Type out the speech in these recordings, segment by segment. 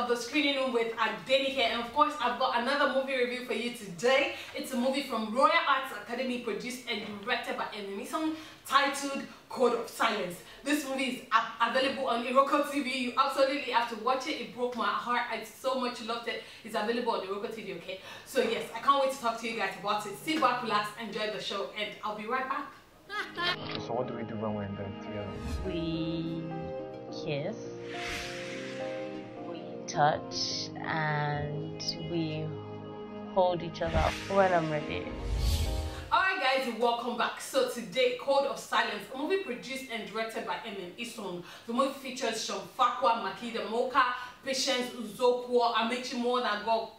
the screening room with Adenike, and of course I've got another movie review for you today. It's a movie from Royal Arts Academy, produced and directed by Omoni, titled Code of Silence. This movie is available on Iroko TV. You absolutely have to watch it. It broke my heart. I so much loved it. It's available on Iroko TV, okay? So yes, I can't wait to talk to you guys about it. Sit back, relax, enjoy the show, and I'll be right back. So what do we do when we're in bed together? We kiss, we touch, and we hold each other when I'm ready. Alright guys, welcome back. So today, Code of Silence, a movie produced and directed by Ozokwor. The movie features Makida Moka, Patience Ozokwor,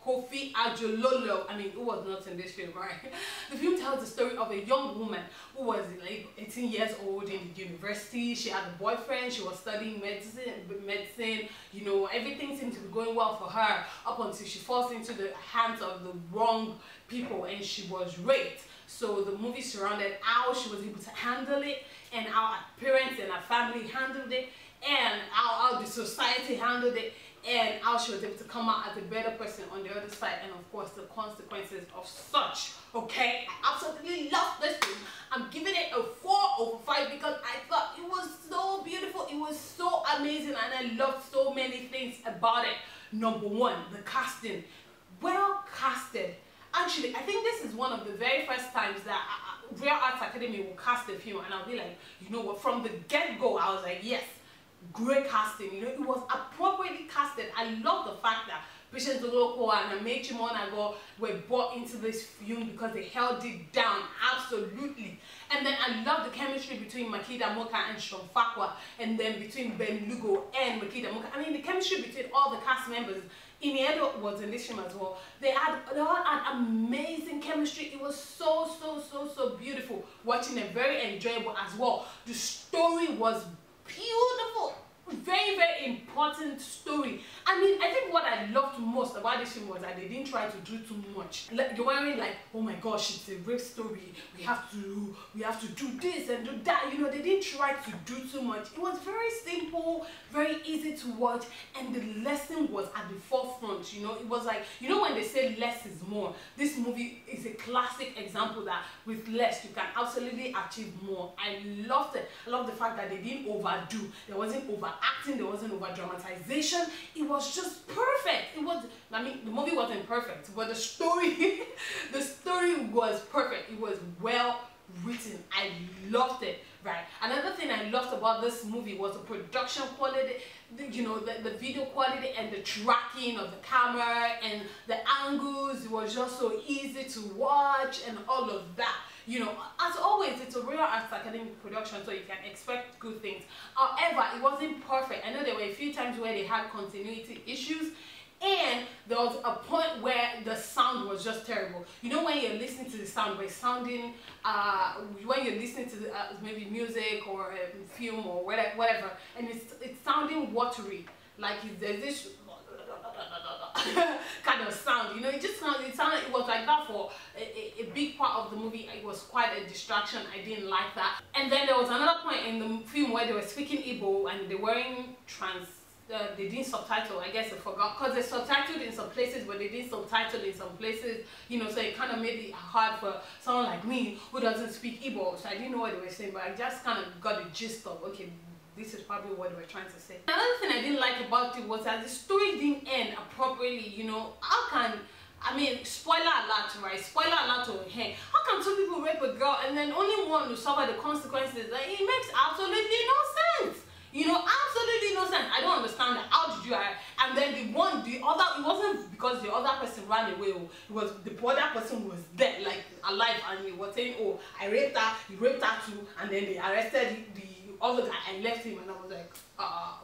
Kofi Adjorlolo. I mean, who was not in this film, right? The film tells the story of a young woman who was like 18 years old in the university. She had a boyfriend, she was studying medicine, you know, everything seemed to be going well for her up until she falls into the hands of the wrong people and she was raped. So the movie surrounded how she was able to handle it, and how her parents and her family handled it, and how the society handled it, and how she was able to come out as a better person on the other side, and of course the consequences of such. Okay, I absolutely love this film. I'm giving it a 4/5 because I thought it was so beautiful, it was so amazing, and I loved so many things about it. Number one, the casting, well casted. Actually, I think this is one of the very first times that Royal Arts Academy will cast a film, and I'll be like, you know what, from the get-go, I was like, yes, great casting, you know, it was appropriately casted. I love the fact that Patience Ozokwor and Moka were brought into this film because they held it down, absolutely. And then I love the chemistry between Makida Moka and Ozokwor, and then between Ben Lugo and Makida Moka. I mean, the chemistry between all the cast members. Elliot was in this film as well. They all had amazing chemistry. It was so beautiful. Watching it, very enjoyable as well. The story was beautiful. Very important story. I mean, I think what I loved most about this film was that they didn't try to do too much. Like, they weren't like, oh my gosh, it's a rape story, we have to do this and do that, you know. They didn't try to do too much. It was very simple, very easy to watch, and the lesson was at the forefront, you know. It was like, you know, when they say less is more, this movie is a classic example that with less you can absolutely achieve more. I loved it. I love the fact that they didn't overdo. There wasn't overacting, there wasn't over dramatization. It was just perfect. It was, I mean, the movie wasn't perfect, but the story the story was perfect. It was well written. I loved it, right? Another thing I loved about this movie was the production quality, you know, the video quality and the tracking of the camera and the angles. It was just so easy to watch and all of that. You know, as always, it's a Royal Arts Academy production, so you can expect good things. However, it wasn't perfect. I know there were a few times where they had continuity issues, and there was a point where the sound was just terrible. You know, when you're listening to the sound, but it's sounding, when you're listening to the, maybe music or film or whatever, and it's sounding watery, like there's this kind of sound, you know. It just sounded, it was like that for a big part of the movie. It was quite a distraction. I didn't like that. And then there was another point in the film where they were speaking Igbo and they weren't they didn't subtitle. I guess I forgot, because they subtitled in some places but they didn't subtitle in some places, you know, so it kind of made it hard for someone like me who doesn't speak Igbo. So I didn't know what they were saying, but I just kind of got the gist of, okay, this is probably what they were trying to say. Another thing I didn't like about it was that the story didn't end appropriately, you know. How can, I mean, spoiler alert, right? Spoiler alert to hey, how can two people rape a girl and then only one will suffer the consequences? Like, it makes absolutely no sense. You know, absolutely no sense. I don't understand that. How did you and then the other, it wasn't because the other person ran away, it was the other person was dead, like alive, and he was saying, oh, I raped her, you raped her too, and then they arrested the other guy and left him, and I was like,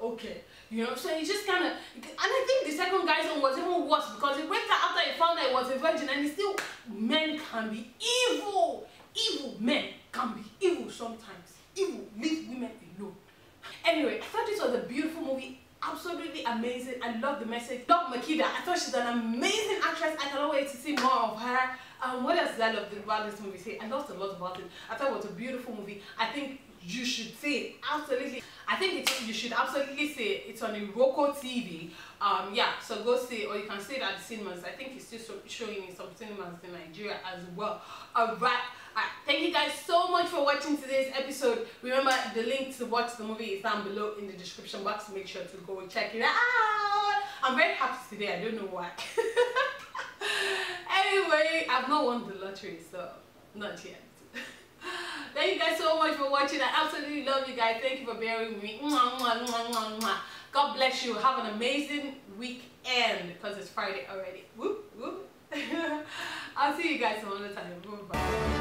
okay, you know. So he just kind of, and I think the second guy's one was even worse because he raped her after he found that he was a virgin, and he still, men can be evil. Evil men can be evil sometimes. Evil, leave women alone. Anyway, I thought this was a beautiful movie, absolutely amazing. I love the message. Love Makida. I thought she's an amazing actress. I cannot wait to see more of her. What else did I love about this movie? I loved a lot about it. I thought it was a beautiful movie. I think you should see it. Absolutely. I think you should absolutely see it. It's on Iroko TV. Yeah, so go see it, or you can see it at the cinemas. I think it's still showing in some cinemas in Nigeria as well. Alright, thank you guys so much for watching today's episode. Remember, the link to watch the movie is down below in the description box. Make sure to go check it out. I'm very happy today, I don't know why. Anyway, I've not won the lottery, so not yet. Thank you guys so much for watching. I absolutely love you guys. Thank you for bearing with me. God bless you. Have an amazing weekend, because it's Friday already. Whoop, whoop. I'll see you guys some other time. Bye.